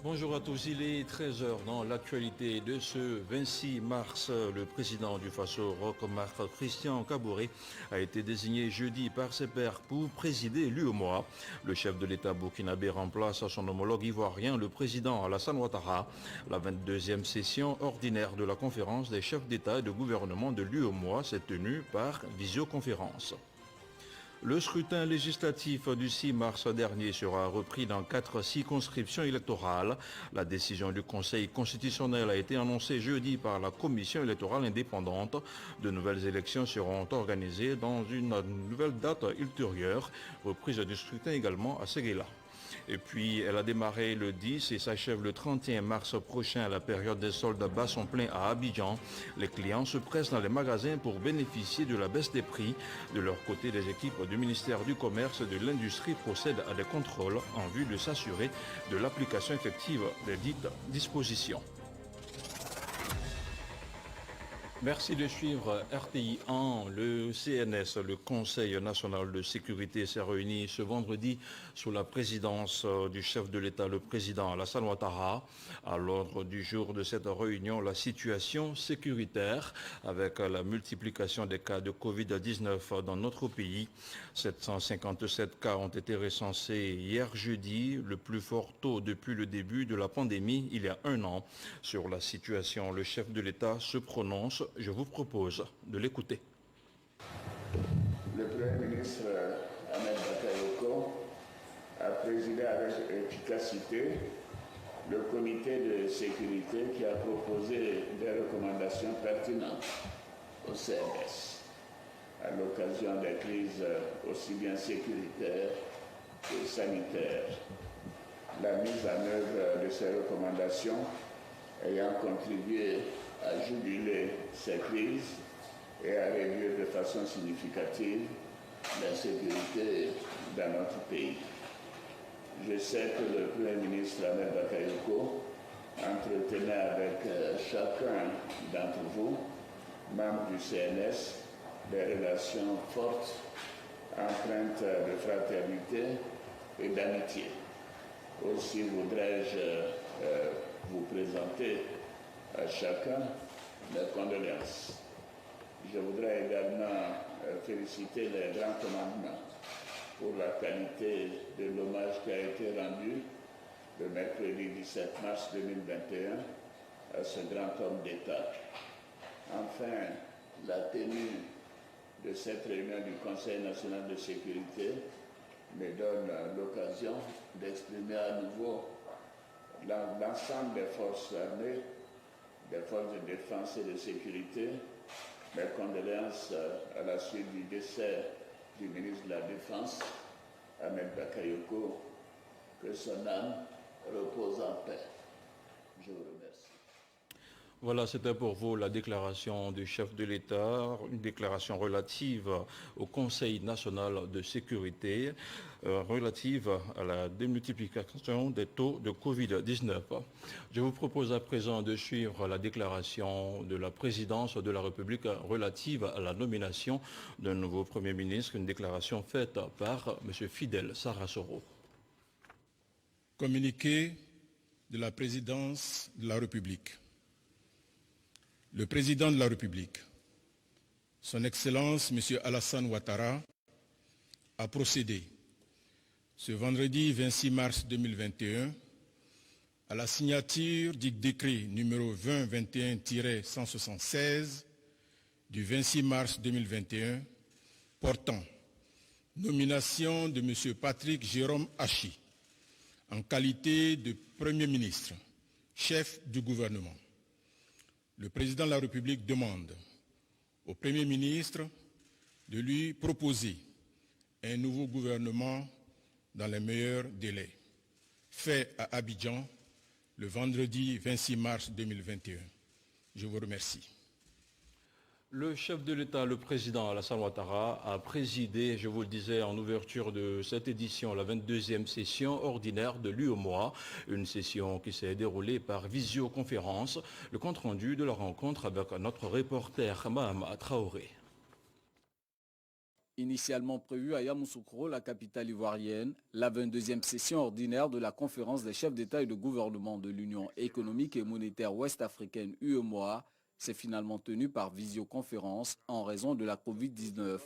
Bonjour à tous, il est 13 heures dans l'actualité de ce 26 mars. Le président du Faso, Roch Marc Christian Kaboré, a été désigné jeudi par ses pairs pour présider l'UEMOA. Le chef de l'État burkinabé remplace son homologue ivoirien, le président Alassane Ouattara. La 22e session ordinaire de la conférence des chefs d'État et de gouvernement de l'UEMOA s'est tenue par visioconférence. Le scrutin législatif du 6 mars dernier sera repris dans 4 circonscriptions électorales. La décision du Conseil constitutionnel a été annoncée jeudi par la Commission électorale indépendante. De nouvelles élections seront organisées dans une nouvelle date ultérieure. Reprise du scrutin également à Séguéla. Et puis, elle a démarré le 10 et s'achève le 31 mars prochain. La période des soldes bas sont pleins à Abidjan. Les clients se pressent dans les magasins pour bénéficier de la baisse des prix. De leur côté, les équipes du ministère du Commerce et de l'Industrie procèdent à des contrôles en vue de s'assurer de l'application effective des dites dispositions. Merci de suivre RTI 1. Le CNS, le Conseil national de sécurité, s'est réuni ce vendredi sous la présidence du chef de l'État, le président Alassane Ouattara. À l'ordre du jour de cette réunion, la situation sécuritaire avec la multiplication des cas de Covid-19 dans notre pays. 757 cas ont été recensés hier jeudi, le plus fort taux depuis le début de la pandémie il y a un an. Sur la situation, le chef de l'État se prononce. Je vous propose de l'écouter. Le Premier ministre Ahmed Bakayoko a présidé avec efficacité le comité de sécurité qui a proposé des recommandations pertinentes au CNS à l'occasion des crises aussi bien sécuritaires que sanitaires. La mise en œuvre de ces recommandations ayant contribué à juguler ces crises et à réduire de façon significative l'insécurité dans notre pays. Je sais que le Premier ministre Ahmed Bakayoko entretenait avec chacun d'entre vous, membres du CNS, des relations fortes, empreintes de fraternité et d'amitié. Aussi voudrais-je vous présenter à chacun mes condoléances. Je voudrais également féliciter les grands commandements pour la qualité de l'hommage qui a été rendu le mercredi 17 mars 2021 à ce grand homme d'État. Enfin, la tenue de cette réunion du Conseil national de sécurité me donne l'occasion d'exprimer à nouveau l'ensemble des forces armées, des forces de défense et de sécurité, mes condoléances à la suite du décès du ministre de la Défense, Ahmed Bakayoko, que son âme repose en paix. Je vous remercie. Voilà, c'était pour vous la déclaration du chef de l'État, une déclaration relative au Conseil national de sécurité, relative à la démultiplication des taux de Covid-19. Je vous propose à présent de suivre la déclaration de la présidence de la République relative à la nomination d'un nouveau Premier ministre, une déclaration faite par M. Fidel Sarasoro. Communiqué de la présidence de la République. Le président de la République, son Excellence M. Alassane Ouattara, a procédé ce vendredi 26 mars 2021 à la signature du décret numéro 2021-176 du 26 mars 2021 portant nomination de M. Patrick Jérôme Hachi en qualité de Premier ministre, chef du gouvernement. Le président de la République demande au Premier ministre de lui proposer un nouveau gouvernement dans les meilleurs délais, fait à Abidjan le vendredi 26 mars 2021. Je vous remercie. Le chef de l'État, le président Alassane Ouattara, a présidé, je vous le disais en ouverture de cette édition, la 22e session ordinaire de l'UEMOA, une session qui s'est déroulée par visioconférence. Le compte-rendu de la rencontre avec notre reporter Mahama Traoré. Initialement prévue à Yamoussoukro, la capitale ivoirienne, la 22e session ordinaire de la conférence des chefs d'État et de gouvernement de l'Union économique et monétaire ouest-africaine UEMOA s'est finalement tenue par visioconférence en raison de la Covid-19,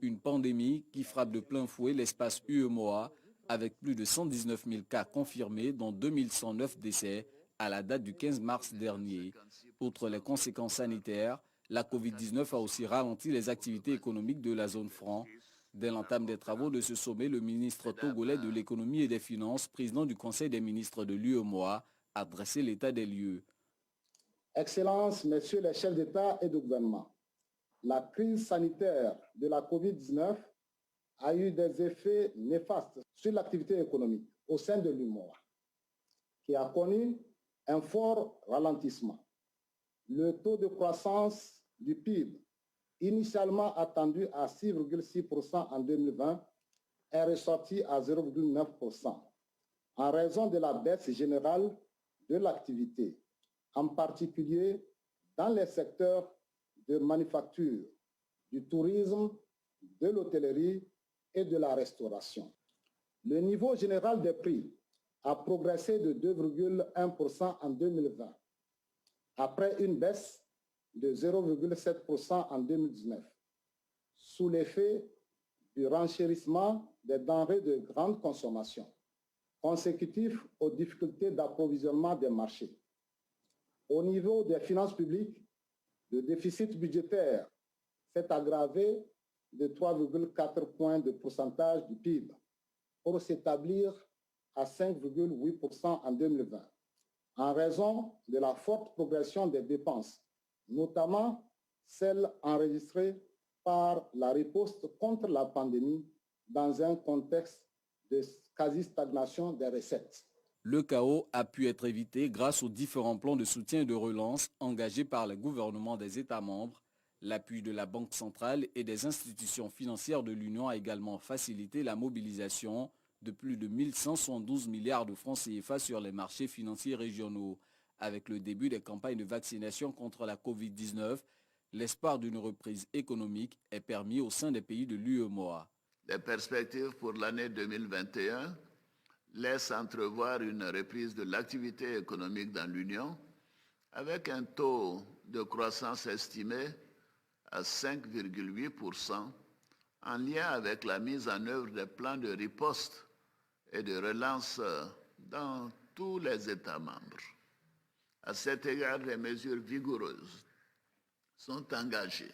une pandémie qui frappe de plein fouet l'espace UEMOA avec plus de 119 000 cas confirmés, dont 2109 décès à la date du 15 mars dernier. Outre les conséquences sanitaires, la Covid-19 a aussi ralenti les activités économiques de la zone franc. Dès l'entame des travaux de ce sommet, le ministre togolais de l'économie et des finances, président du Conseil des ministres de l'UEMOA, a dressé l'état des lieux. Excellences, messieurs les chefs d'État et de gouvernement, la crise sanitaire de la Covid-19 a eu des effets néfastes sur l'activité économique au sein de l'UEMOA, qui a connu un fort ralentissement. Le taux de croissance du PIB, initialement attendu à 6,6% en 2020, est ressorti à 0,9% en raison de la baisse générale de l'activité, en particulier dans les secteurs de manufacture, du tourisme, de l'hôtellerie et de la restauration. Le niveau général des prix a progressé de 2,1% en 2020, après une baisse de 0,7% en 2019, sous l'effet du renchérissement des denrées de grande consommation, consécutif aux difficultés d'approvisionnement des marchés. Au niveau des finances publiques, le déficit budgétaire s'est aggravé de 3,4 points de pourcentage du PIB pour s'établir à 5,8% en 2020, en raison de la forte progression des dépenses, notamment celles enregistrées par la riposte contre la pandémie dans un contexte de quasi-stagnation des recettes. Le chaos a pu être évité grâce aux différents plans de soutien et de relance engagés par le gouvernement des États membres. L'appui de la Banque centrale et des institutions financières de l'Union a également facilité la mobilisation de plus de 1172 milliards de francs CFA sur les marchés financiers régionaux. Avec le début des campagnes de vaccination contre la Covid-19, l'espoir d'une reprise économique est permis au sein des pays de l'UEMOA. Les perspectives pour l'année 2021 laissent entrevoir une reprise de l'activité économique dans l'Union avec un taux de croissance estimé à 5,8% en lien avec la mise en œuvre des plans de riposte et de relance dans tous les États membres. À cet égard, des mesures vigoureuses sont engagées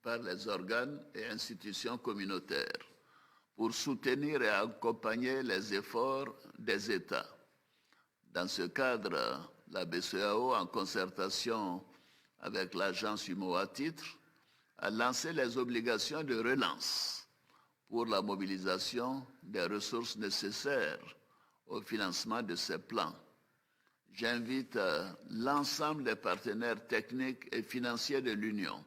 par les organes et institutions communautaires pour soutenir et accompagner les efforts des États. Dans ce cadre, la BCEAO, en concertation avec l'agence UEMOA-Titres, a lancé les obligations de relance pour la mobilisation des ressources nécessaires au financement de ces plans. J'invite l'ensemble des partenaires techniques et financiers de l'Union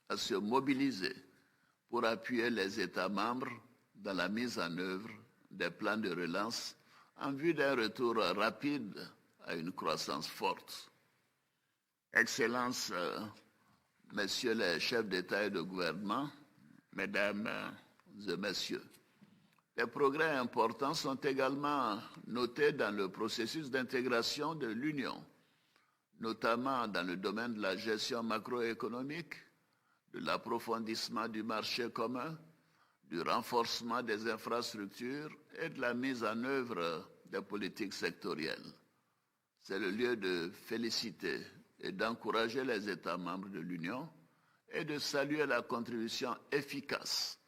à se mobiliser pour appuyer les États membres dans la mise en œuvre des plans de relance en vue d'un retour rapide à une croissance forte. Excellences, Messieurs les chefs d'État et de gouvernement, Mesdames et Messieurs, des progrès importants sont également notés dans le processus d'intégration de l'Union, notamment dans le domaine de la gestion macroéconomique, de l'approfondissement du marché commun, du renforcement des infrastructures et de la mise en œuvre des politiques sectorielles. C'est le lieu de féliciter et d'encourager les États membres de l'Union et de saluer la contribution efficace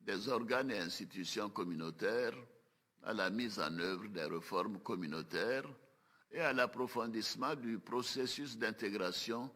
des organes et institutions communautaires à la mise en œuvre des réformes communautaires et à l'approfondissement du processus d'intégration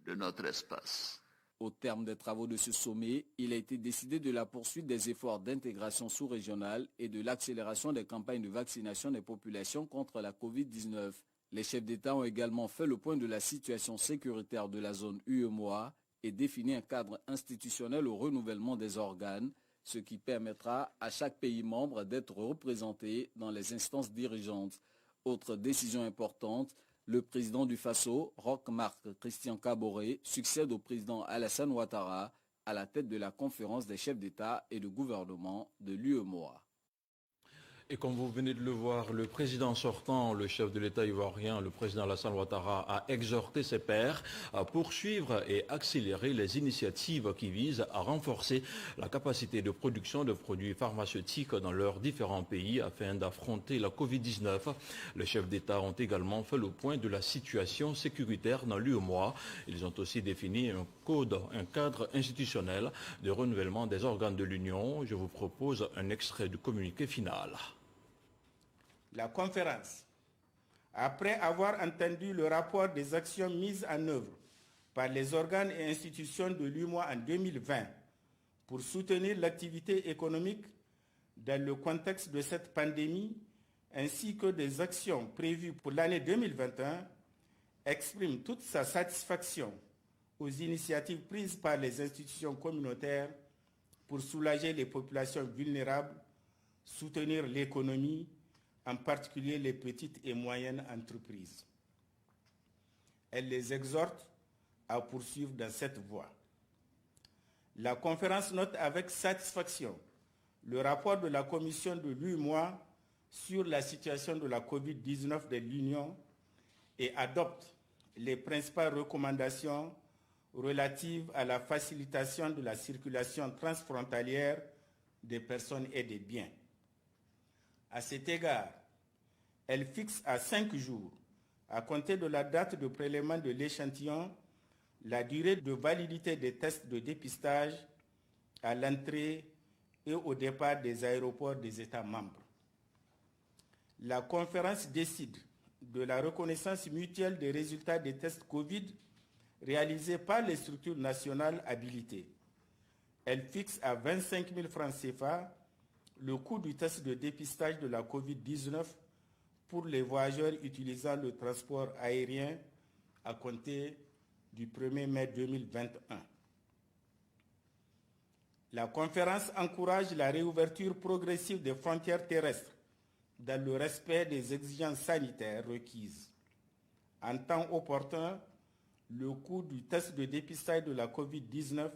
de notre espace. Au terme des travaux de ce sommet, il a été décidé de la poursuite des efforts d'intégration sous-régionale et de l'accélération des campagnes de vaccination des populations contre la Covid-19. Les chefs d'État ont également fait le point de la situation sécuritaire de la zone UEMOA et défini un cadre institutionnel au renouvellement des organes, ce qui permettra à chaque pays membre d'être représenté dans les instances dirigeantes. Autre décision importante, le président du Faso, Roch Marc Christian Kaboré, succède au président Alassane Ouattara à la tête de la conférence des chefs d'État et de gouvernement de l'UEMOA. Et comme vous venez de le voir, le président sortant, le chef de l'État ivoirien, le président Alassane Ouattara, a exhorté ses pairs à poursuivre et accélérer les initiatives qui visent à renforcer la capacité de production de produits pharmaceutiques dans leurs différents pays afin d'affronter la Covid-19. Les chefs d'État ont également fait le point de la situation sécuritaire dans l'UEMOA. Ils ont aussi défini un cadre institutionnel de renouvellement des organes de l'Union. Je vous propose un extrait du communiqué final. La conférence, après avoir entendu le rapport des actions mises en œuvre par les organes et institutions de l'UEMOA en 2020 pour soutenir l'activité économique dans le contexte de cette pandémie, ainsi que des actions prévues pour l'année 2021, exprime toute sa satisfaction aux initiatives prises par les institutions communautaires pour soulager les populations vulnérables, soutenir l'économie, en particulier les petites et moyennes entreprises. Elle les exhorte à poursuivre dans cette voie. La conférence note avec satisfaction le rapport de la commission de l'UEMOA sur la situation de la Covid-19 de l'Union et adopte les principales recommandations relatives à la facilitation de la circulation transfrontalière des personnes et des biens. À cet égard, elle fixe à 5 jours, à compter de la date de prélèvement de l'échantillon, la durée de validité des tests de dépistage à l'entrée et au départ des aéroports des États membres. La conférence décide de la reconnaissance mutuelle des résultats des tests Covid réalisés par les structures nationales habilitées. Elle fixe à 25 000 francs CFA le coût du test de dépistage de la Covid-19 pour les voyageurs utilisant le transport aérien à compter du 1er mai 2021. La conférence encourage la réouverture progressive des frontières terrestres dans le respect des exigences sanitaires requises. En temps opportun, le coût du test de dépistage de la Covid-19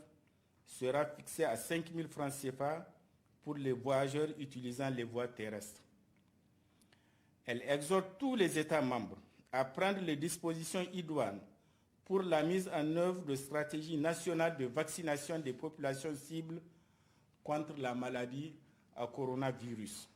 sera fixé à 5 000 francs CFA pour les voyageurs utilisant les voies terrestres. Elle exhorte tous les États membres à prendre les dispositions idoines pour la mise en œuvre de stratégies nationales de vaccination des populations cibles contre la maladie à coronavirus.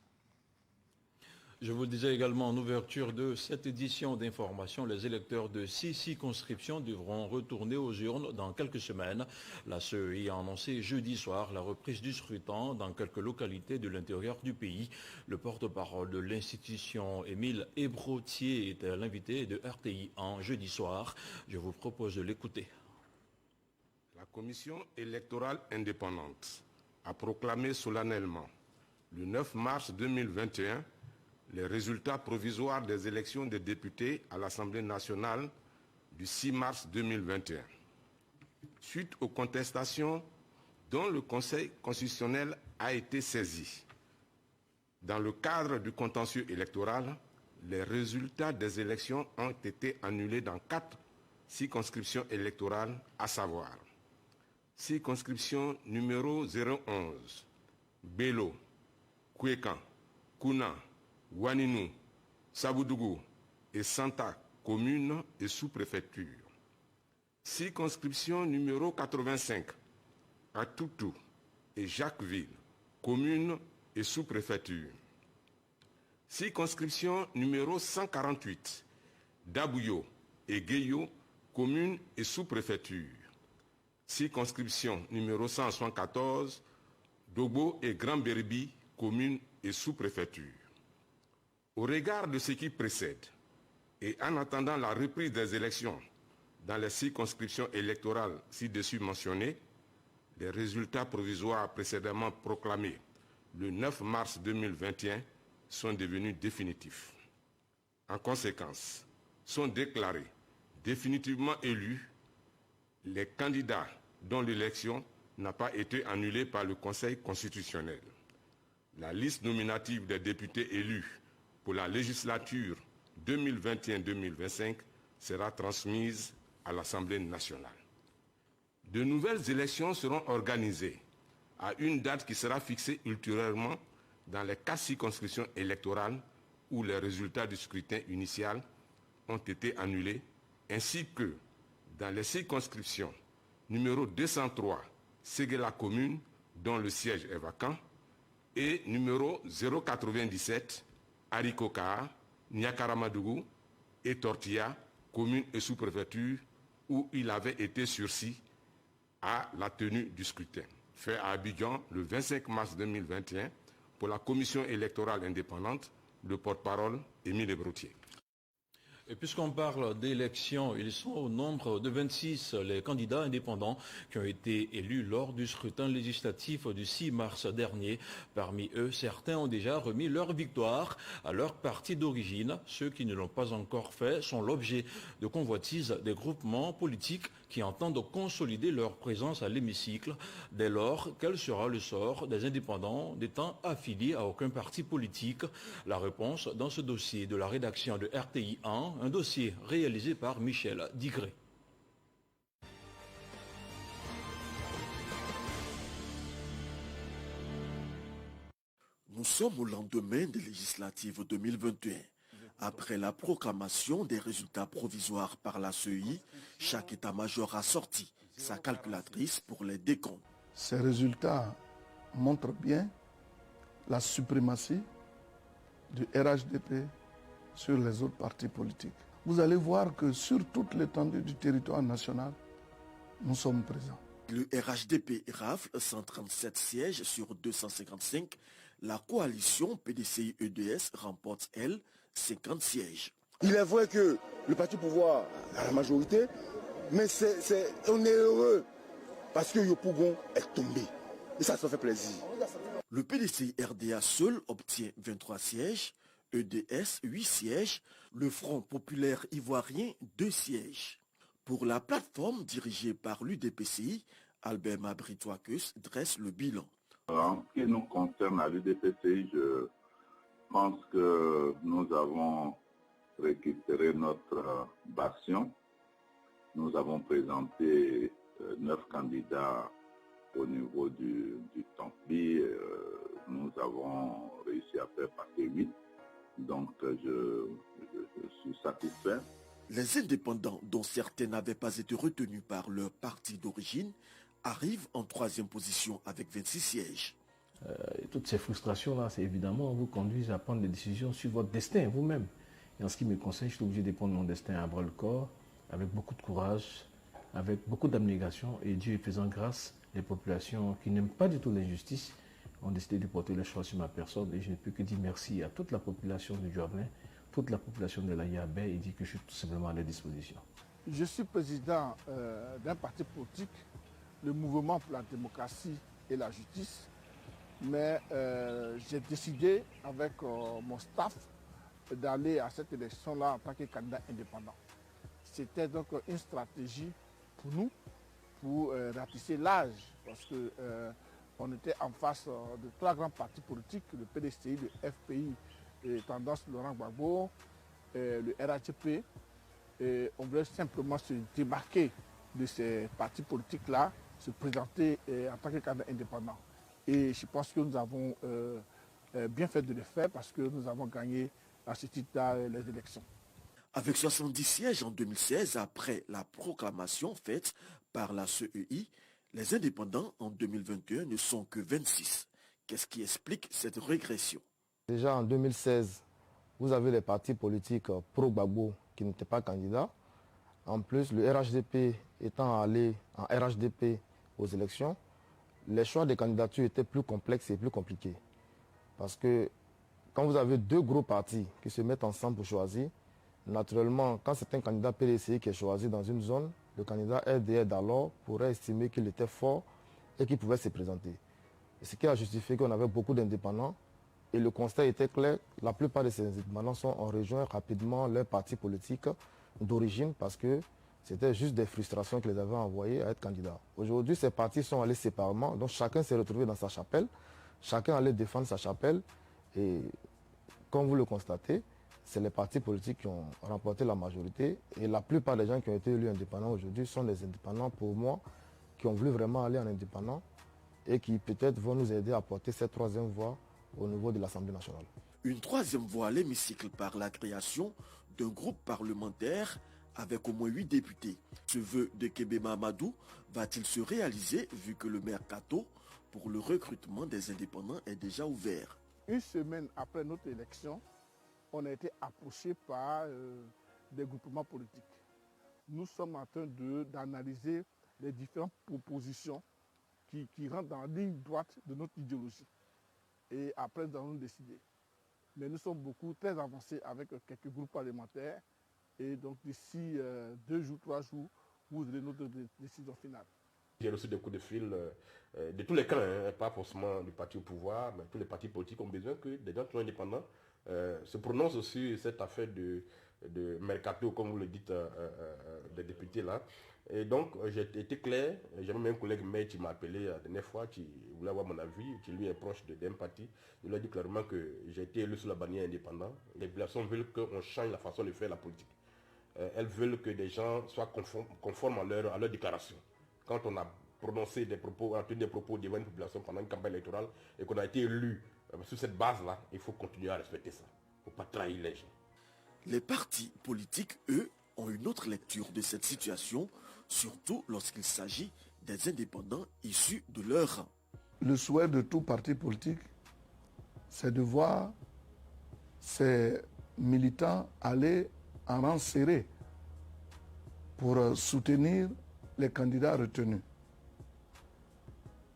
Je vous le disais également en ouverture de cette édition d'information, les électeurs de 6 circonscriptions devront retourner aux urnes dans quelques semaines. La CEI a annoncé jeudi soir la reprise du scrutin dans quelques localités de l'intérieur du pays. Le porte-parole de l'institution, Émile Hébrotier, était l'invité de RTI en jeudi soir. Je vous propose de l'écouter. La Commission électorale indépendante a proclamé solennellement le 9 mars 2021 les résultats provisoires des élections des députés à l'Assemblée nationale du 6 mars 2021. Suite aux contestations dont le Conseil constitutionnel a été saisi, dans le cadre du contentieux électoral, les résultats des élections ont été annulés dans 4 circonscriptions électorales, à savoir circonscription numéro 011, Bélo, Kouékan, Kouna, Ouaninou, Saboudougou et Santa, communes et sous-préfectures. Circonscription numéro 85, Atoutou et Jacquesville, communes et sous-préfectures. Circonscription numéro 148, Dabouyo et Gueyo, communes et sous-préfectures. Circonscription numéro 174, Dobo et Grand-Berbi, communes et sous-préfectures. Au regard de ce qui précède, et en attendant la reprise des élections dans les circonscriptions électorales ci-dessus mentionnées, les résultats provisoires précédemment proclamés le 9 mars 2021 sont devenus définitifs. En conséquence, sont déclarés définitivement élus les candidats dont l'élection n'a pas été annulée par le Conseil constitutionnel. La liste nominative des députés élus pour la législature 2021-2025 sera transmise à l'Assemblée nationale. De nouvelles élections seront organisées à une date qui sera fixée ultérieurement dans les 4 circonscriptions électorales où les résultats du scrutin initial ont été annulés, ainsi que dans les circonscriptions numéro 203, Séguéla commune, dont le siège est vacant, et numéro 097, Arikoka, Niakaramadougou et Tortilla, commune et sous-préfecture, où il avait été sursis à la tenue du scrutin. Fait à Abidjan le 25 mars 2021 pour la commission électorale indépendante, le porte-parole Émile Ebroutier. Et puisqu'on parle d'élections, ils sont au nombre de 26 les candidats indépendants qui ont été élus lors du scrutin législatif du 6 mars dernier. Parmi eux, certains ont déjà remis leur victoire à leur parti d'origine. Ceux qui ne l'ont pas encore fait sont l'objet de convoitises des groupements politiques qui entendent consolider leur présence à l'hémicycle. Dès lors, quel sera le sort des indépendants n'étant affiliés à aucun parti politique? La réponse dans ce dossier de la rédaction de RTI 1, un dossier réalisé par Michel Digré. Nous sommes au lendemain des législatives 2021. Après la proclamation des résultats provisoires par la CEI, chaque état-major a sorti sa calculatrice pour les décomptes. Ces résultats montrent bien la suprématie du RHDP sur les autres partis politiques. Vous allez voir que sur toute l'étendue du territoire national, nous sommes présents. Le RHDP rafle 137 sièges sur 255. La coalition PDCI-EDS remporte, elle, 50 sièges. Il est vrai que le parti au pouvoir a la majorité, mais on est heureux parce que Yopougon est tombé. Et ça fait plaisir. Le PDCI-RDA seul obtient 23 sièges, EDS 8 sièges, le Front populaire ivoirien 2 sièges. Pour la plateforme dirigée par l'UDPCI, Albert Mabritoakeus dresse le bilan. En ce qui nous concerne à l'UDPCI, je pense que nous avons récupéré notre bastion. Nous avons présenté 9 candidats au niveau du Tampli. Nous avons réussi à faire passer 8. Donc je suis satisfait. Les indépendants, dont certains n'avaient pas été retenus par leur parti d'origine, arrivent en 3e position avec 26 sièges. Toutes ces frustrations-là, c'est évidemment vous conduisent à prendre des décisions sur votre destin vous-même. Et en ce qui me concerne, je suis obligé de prendre mon destin à bras-le-corps, avec beaucoup de courage, avec beaucoup d'abnégation. Et Dieu est faisant grâce, les populations qui n'aiment pas du tout l'injustice ont décidé de porter le choix sur ma personne. Et je ne peux que dire merci à toute la population de Djouablin, toute la population de la Yabé, et dire que je suis tout simplement à leur disposition. Je suis président d'un parti politique, le Mouvement pour la démocratie et la justice, mais j'ai décidé avec mon staff d'aller à cette élection-là en tant que candidat indépendant. C'était donc une stratégie pour nous, pour ratisser l'âge, parce qu'on était en face de 3 grands partis politiques, le PDCI, le FPI, et Tendance Laurent Gbagbo, le RHDP. Et on voulait simplement se démarquer de ces partis politiques-là, se présenter en tant que candidat indépendant. Et je pense que nous avons bien fait de le faire parce que nous avons gagné à ce titre-là les élections. Avec 70 sièges en 2016, après la proclamation faite par la CEI, les indépendants en 2021 ne sont que 26. Qu'est-ce qui explique cette régression? Déjà en 2016, vous avez les partis politiques pro-Gbagbo qui n'étaient pas candidats. En plus, le RHDP étant allé en RHDP aux élections, les choix des candidatures étaient plus complexes et plus compliqués. Parce que quand vous avez 2 gros partis qui se mettent ensemble pour choisir, naturellement, quand c'est un candidat PDCI qui est choisi dans une zone, le candidat RDR d'alors pourrait estimer qu'il était fort et qu'il pouvait se présenter. Et ce qui a justifié qu'on avait beaucoup d'indépendants. Et le constat était clair, la plupart de ces indépendants ont rejoint rapidement leur parti politique d'origine parce que c'était juste des frustrations qui les avaient envoyés à être candidats. Aujourd'hui, ces partis sont allés séparément, donc chacun s'est retrouvé dans sa chapelle, chacun allait défendre sa chapelle. Et comme vous le constatez, c'est les partis politiques qui ont remporté la majorité. Et la plupart des gens qui ont été élus indépendants aujourd'hui sont des indépendants, pour moi, qui ont voulu vraiment aller en indépendant et qui peut-être vont nous aider à porter cette troisième voie au niveau de l'Assemblée nationale. Une troisième voie à l'hémicycle par la création d'un groupe parlementaire avec au moins 8 députés. Ce vœu de Kébé Mamadou va-t-il se réaliser vu que le mercato pour le recrutement des indépendants est déjà ouvert? Une semaine après notre élection, on a été approché par des groupements politiques. Nous sommes en train d'analyser les différentes propositions qui rentrent dans la ligne droite de notre idéologie. Et après, nous allons décider. Mais nous sommes très avancés avec quelques groupes parlementaires. Et donc d'ici 2 jours, 3 jours, vous aurez notre décision finale. J'ai reçu des coups de fil de tous les camps, pas forcément du parti au pouvoir, mais tous les partis politiques ont besoin que des gens qui sont indépendants se prononcent aussi cette affaire de mercato, comme vous le dites, des députés là. Et donc j'ai été clair, j'avais même un collègue maire qui m'a appelé la dernière fois, qui voulait avoir mon avis, qui lui est proche d'un parti. Il lui a dit clairement que j'ai été élu sous la bannière indépendant. Les populations veulent qu'on change la façon de faire la politique. Elles veulent que des gens soient conformes à leur déclaration. Quand on a prononcé des propos devant une population pendant une campagne électorale et qu'on a été élu sur cette base-là, il faut continuer à respecter ça. Il ne faut pas trahir les gens. Les partis politiques, eux, ont une autre lecture de cette situation, surtout lorsqu'il s'agit des indépendants issus de leur rang. Le souhait de tout parti politique, c'est de voir ces militants aller en rang serré pour soutenir les candidats retenus.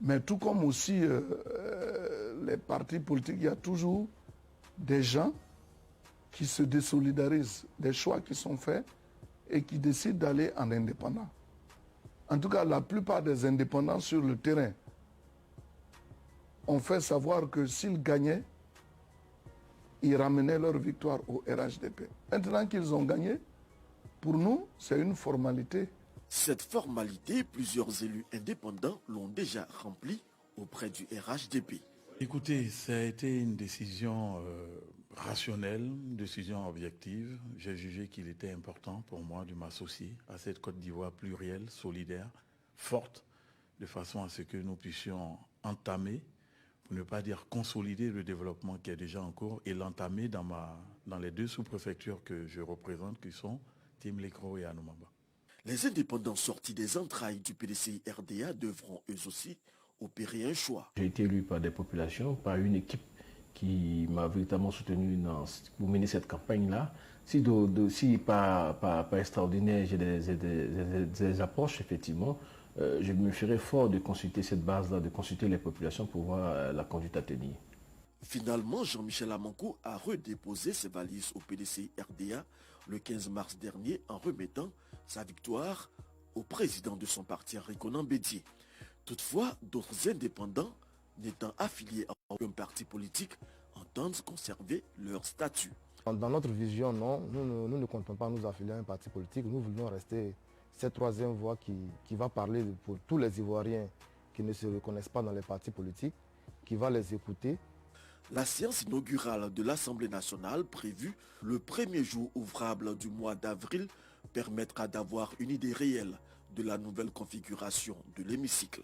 Mais tout comme aussi les partis politiques, il y a toujours des gens qui se désolidarisent des choix qui sont faits et qui décident d'aller en indépendant. En tout cas, la plupart des indépendants sur le terrain ont fait savoir que s'ils gagnaient, ils ramenaient leur victoire au RHDP. Maintenant qu'ils ont gagné, pour nous, c'est une formalité. Cette formalité, plusieurs élus indépendants l'ont déjà remplie auprès du RHDP. Écoutez, ça a été une décision rationnelle, une décision objective. J'ai jugé qu'il était important pour moi de m'associer à cette Côte d'Ivoire plurielle, solidaire, forte, de façon à ce que nous puissions entamer, pour ne pas dire consolider le développement qui est déjà en cours et l'entamer dans les 2 sous-préfectures que je représente, qui sont Timlikro et Anoumaba. Les indépendants sortis des entrailles du PDCI RDA devront eux aussi opérer un choix. J'ai été élu par des populations, par une équipe qui m'a véritablement soutenu pour mener cette campagne-là. Si pas extraordinaire, j'ai des approches, effectivement, je me ferai fort de consulter cette base-là, de consulter les populations pour voir la conduite à tenir. Finalement, Jean-Michel Amankou a redéposé ses valises au PDCI RDA le 15 mars dernier en remettant sa victoire au président de son parti, Rekonan Bédié. Toutefois, d'autres indépendants n'étant affiliés à aucun parti politique entendent conserver leur statut. Dans notre vision, non, nous ne comptons pas nous affilier à un parti politique. Nous voulons rester cette troisième voie qui va parler pour tous les Ivoiriens qui ne se reconnaissent pas dans les partis politiques, qui va les écouter. La séance inaugurale de l'Assemblée nationale, prévue le premier jour ouvrable du mois d'avril, permettra d'avoir une idée réelle de la nouvelle configuration de l'hémicycle.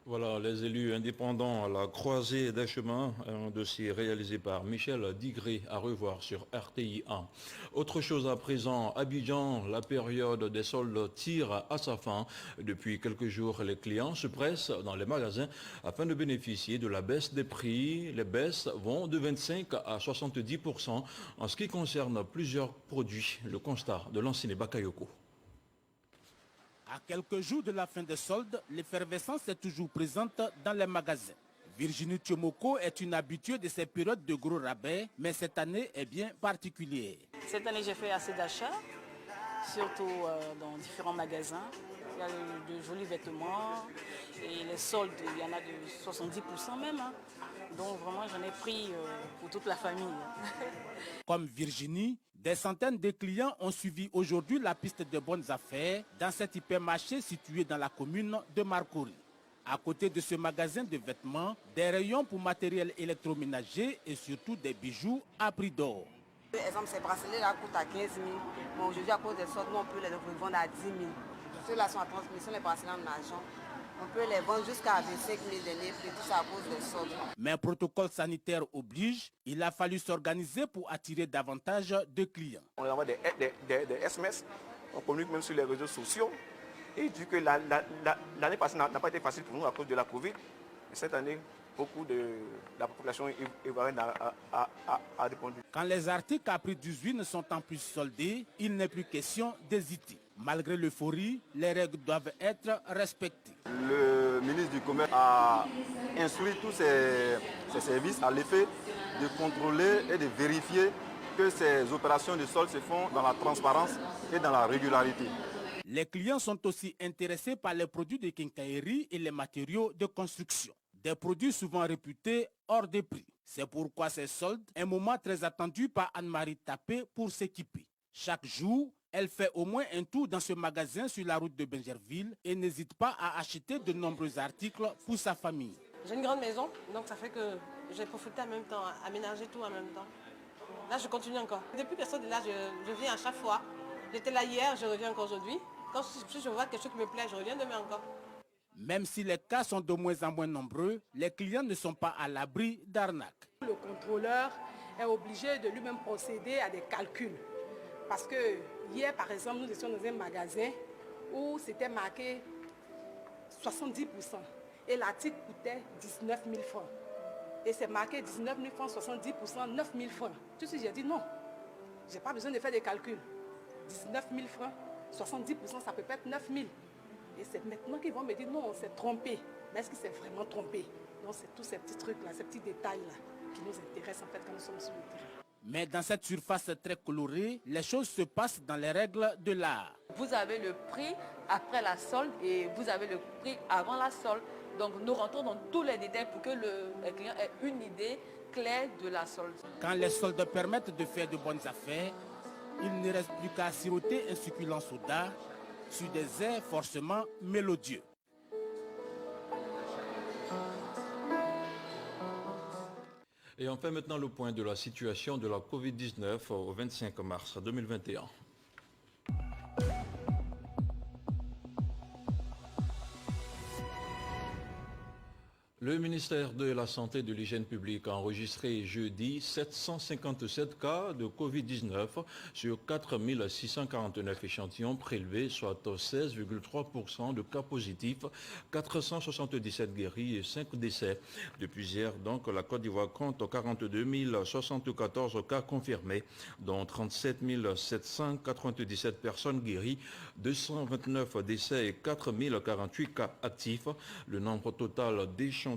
Voilà, les élus indépendants à la croisée des chemins, un dossier réalisé par Michel Digré à revoir sur RTI 1. Autre chose à présent, Abidjan, la période des soldes tire à sa fin. Depuis quelques jours, les clients se pressent dans les magasins afin de bénéficier de la baisse des prix. Les baisses vont de 25 à 70% en ce qui concerne plusieurs produits. Le constat de l'enseigne Bakayoko. À quelques jours de la fin des soldes, l'effervescence est toujours présente dans les magasins. Virginie Thiomoko est une habituée de ces périodes de gros rabais, mais cette année est bien particulière. Cette année, j'ai fait assez d'achats, surtout dans différents magasins. Il y a de jolis vêtements et les soldes, il y en a de 70% même. Donc vraiment, j'en ai pris pour toute la famille. Comme Virginie, des centaines de clients ont suivi aujourd'hui la piste de bonnes affaires dans cet hypermarché situé dans la commune de Marcory. À côté de ce magasin de vêtements, des rayons pour matériel électroménager et surtout des bijoux à prix d'or. Par exemple, ces bracelets-là coûtent à 15 000. Mais aujourd'hui, à cause des soldes, on peut les revendre à 10 000. Ceux-là sont à transmission, les parcelles en argent. On peut les vendre jusqu'à 25 000 deniers, puis tout ça à cause des soldes. Mais un protocole sanitaire oblige, il a fallu s'organiser pour attirer davantage de clients. On envoie des SMS, on communique même sur les réseaux sociaux. Et du que l'année passée n'a pas été facile pour nous à cause de la Covid. Et cette année, beaucoup de la population ivoirienne a répondu. Quand les articles à prix 18 ne sont en plus soldés, il n'est plus question d'hésiter. Malgré l'euphorie, les règles doivent être respectées. Le ministre du Commerce a instruit tous ses services à l'effet de contrôler et de vérifier que ces opérations de solde se font dans la transparence et dans la régularité. Les clients sont aussi intéressés par les produits de quincaillerie et les matériaux de construction. Des produits souvent réputés hors de prix. C'est pourquoi ces soldes, un moment très attendu par Anne-Marie Tapé pour s'équiper. Chaque jour, elle fait au moins un tour dans ce magasin sur la route de Bingerville et n'hésite pas à acheter de nombreux articles pour sa famille. J'ai une grande maison, donc ça fait que j'ai profité en même temps, aménager tout en même temps. Là, je continue encore. Depuis que je sors de là, je viens à chaque fois. J'étais là hier, je reviens encore aujourd'hui. Quand je vois quelque chose qui me plaît, je reviens demain encore. Même si les cas sont de moins en moins nombreux, les clients ne sont pas à l'abri d'arnaques. Le contrôleur est obligé de lui-même procéder à des calculs. Parce que hier, par exemple, nous étions dans un magasin où c'était marqué 70%. Et l'article coûtait 19 000 francs. Et c'est marqué 19 000 francs, 70%, 9 000 francs. Tout de suite, j'ai dit non, je n'ai pas besoin de faire des calculs. 19 000 francs, 70%, ça peut être 9 000. Et c'est maintenant qu'ils vont me dire non, on s'est trompé. Mais est-ce qu'il s'est vraiment trompé? Donc c'est tous ces petits trucs-là, ces petits détails-là qui nous intéressent en fait quand nous sommes sur le terrain. Mais dans cette surface très colorée, les choses se passent dans les règles de l'art. Vous avez le prix après la solde et vous avez le prix avant la solde. Donc nous rentrons dans tous les détails pour que le client ait une idée claire de la solde. Quand les soldes permettent de faire de bonnes affaires, il ne reste plus qu'à siroter un succulent soda sur des airs forcément mélodieux. Et on fait maintenant le point de la situation de la Covid-19 au 25 mars 2021. Le ministère de la Santé et de l'Hygiène publique a enregistré jeudi 757 cas de Covid-19 sur 4 649 échantillons prélevés, soit 16,3% de cas positifs, 477 guéris et 5 décès. Depuis hier, donc, la Côte d'Ivoire compte 42 074 cas confirmés, dont 37 797 personnes guéries, 229 décès et 4 048 cas actifs. Le nombre total d'échantillons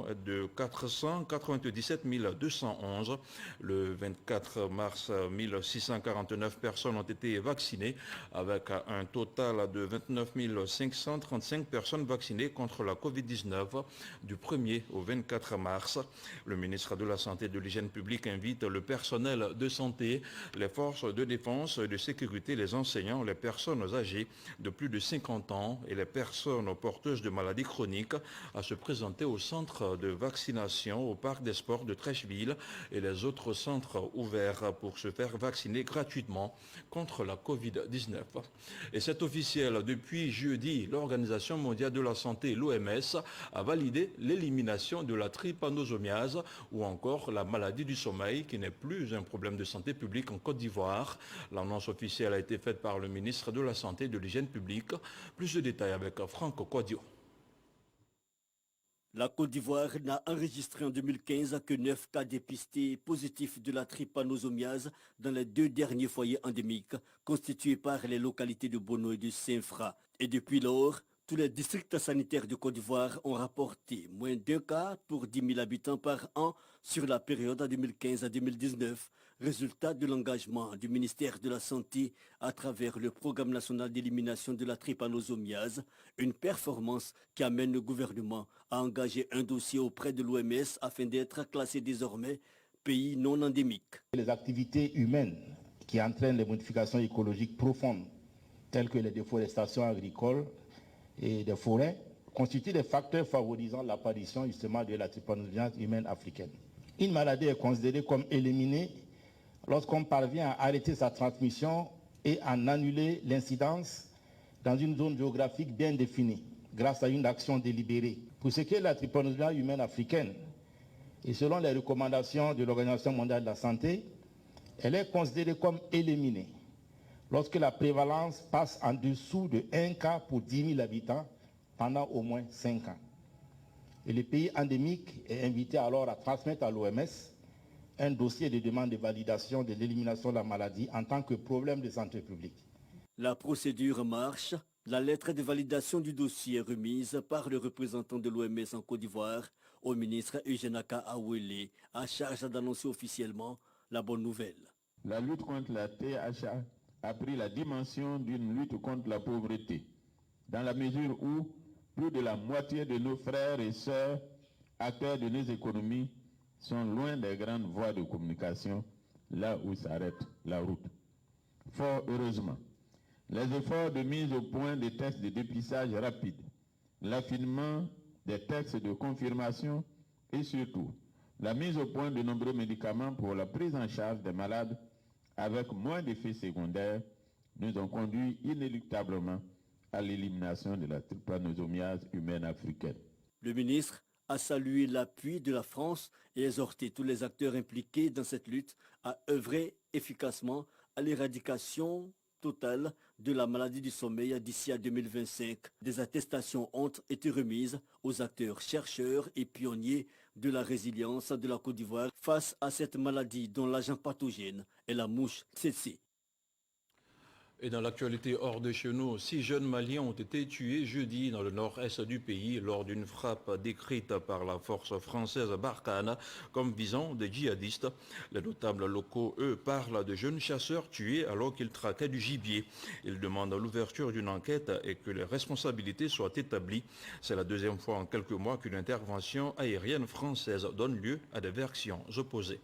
est de 497 211. Le 24 mars, 1649 personnes ont été vaccinées avec un total de 29 535 personnes vaccinées contre la Covid-19 du 1er au 24 mars. Le ministre de la Santé et de l'Hygiène publique invite le personnel de santé, les forces de défense et de sécurité, les enseignants, les personnes âgées de plus de 50 ans et les personnes porteuses de maladies chroniques à se présenter au centre de vaccination au parc des sports de Trècheville et les autres centres ouverts pour se faire vacciner gratuitement contre la Covid-19. Et c'est officiel, depuis jeudi, l'Organisation mondiale de la santé, l'OMS, a validé l'élimination de la trypanosomiase ou encore la maladie du sommeil qui n'est plus un problème de santé publique en Côte d'Ivoire. L'annonce officielle a été faite par le ministre de la Santé et de l'Hygiène publique. Plus de détails avec Franck Kouadio. La Côte d'Ivoire n'a enregistré en 2015 que 9 cas dépistés positifs de la trypanosomiase dans les 2 derniers foyers endémiques constitués par les localités de Bono et de Saint-Fra. Et depuis lors, tous les districts sanitaires de Côte d'Ivoire ont rapporté moins d'1 cas pour 10 000 habitants par an sur la période 2015 à 2019. Résultat de l'engagement du ministère de la Santé à travers le Programme national d'élimination de la trypanosomiase, une performance qui amène le gouvernement à engager un dossier auprès de l'OMS afin d'être classé désormais pays non endémique. Les activités humaines qui entraînent les modifications écologiques profondes, telles que les déforestations agricoles et des forêts, constituent des facteurs favorisant l'apparition justement de la trypanosomiase humaine africaine. Une maladie est considérée comme éliminée lorsqu'on parvient à arrêter sa transmission et à en annuler l'incidence dans une zone géographique bien définie, grâce à une action délibérée. Pour ce qui est de la trypanosomie humaine africaine, et selon les recommandations de l'Organisation mondiale de la santé, elle est considérée comme éliminée lorsque la prévalence passe en dessous de 1 cas pour 10 000 habitants pendant au moins 5 ans. Et le pays endémique est invité alors à transmettre à l'OMS un dossier de demande de validation de l'élimination de la maladie en tant que problème de santé publique. La procédure marche. La lettre de validation du dossier est remise par le représentant de l'OMS en Côte d'Ivoire au ministre Eugène Awele, à charge d'annoncer officiellement la bonne nouvelle. La lutte contre la THA a pris la dimension d'une lutte contre la pauvreté, dans la mesure où plus de la moitié de nos frères et sœurs, acteurs de nos économies, sont loin des grandes voies de communication, là où s'arrête la route. Fort heureusement, les efforts de mise au point des tests de dépistage rapide, l'affinement des tests de confirmation et surtout la mise au point de nombreux médicaments pour la prise en charge des malades avec moins d'effets secondaires nous ont conduit inéluctablement à l'élimination de la trypanosomiase humaine africaine. Le ministre a salué l'appui de la France et exhorté tous les acteurs impliqués dans cette lutte à œuvrer efficacement à l'éradication totale de la maladie du sommeil d'ici à 2025. Des attestations ont été remises aux acteurs chercheurs et pionniers de la résilience de la Côte d'Ivoire face à cette maladie dont l'agent pathogène est la mouche tsetse. Et dans l'actualité hors de chez nous, 6 jeunes Maliens ont été tués jeudi dans le nord-est du pays lors d'une frappe décrite par la force française Barkhane comme visant des djihadistes. Les notables locaux, eux, parlent de jeunes chasseurs tués alors qu'ils traquaient du gibier. Ils demandent l'ouverture d'une enquête et que les responsabilités soient établies. C'est la deuxième fois en quelques mois qu'une intervention aérienne française donne lieu à des versions opposées.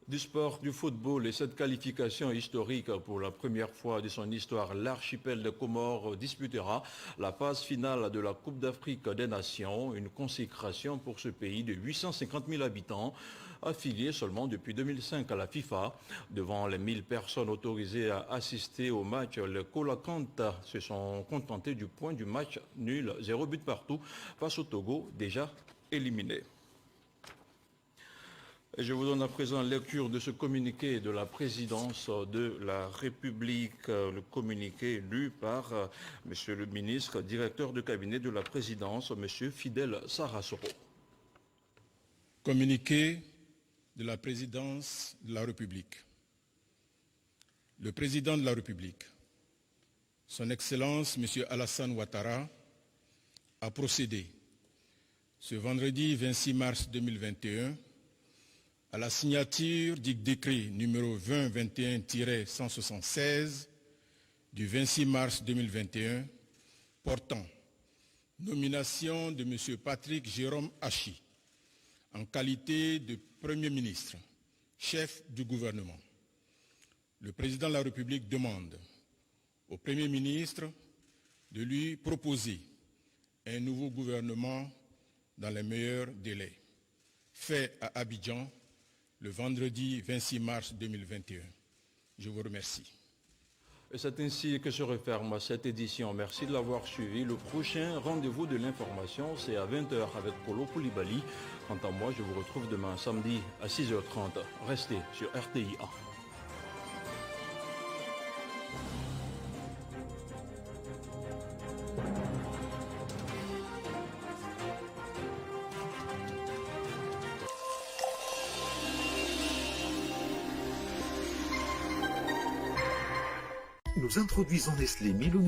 Du sport, du football et cette qualification historique pour la première fois de son histoire, l'archipel des Comores disputera la phase finale de la Coupe d'Afrique des Nations, une consécration pour ce pays de 850 000 habitants, affilié seulement depuis 2005 à la FIFA. Devant les 1000 personnes autorisées à assister au match, les Colacantes se sont contentés du point du match nul, 0 but partout face au Togo, déjà éliminé. Et je vous donne à présent lecture de ce communiqué de la présidence de la République, le communiqué lu par Monsieur le ministre, directeur de cabinet de la présidence, Monsieur Fidel Sarasoro. Communiqué de la présidence de la République. Le président de la République, son Excellence Monsieur Alassane Ouattara, a procédé ce vendredi 26 mars 2021 à la signature du décret numéro 2021-176 du 26 mars 2021 portant nomination de M. Patrick Jérôme Hachi en qualité de Premier ministre, chef du gouvernement. Le président de la République demande au Premier ministre de lui proposer un nouveau gouvernement dans les meilleurs délais. Fait à Abidjan, le vendredi 26 mars 2021. Je vous remercie. Et c'est ainsi que se referme cette édition. Merci de l'avoir suivi. Le prochain rendez-vous de l'information, c'est à 20h avec Kolo Koulibaly. Quant à moi, je vous retrouve demain samedi à 6h30. Restez sur RTI 1. Nous introduisons Nestlé Milo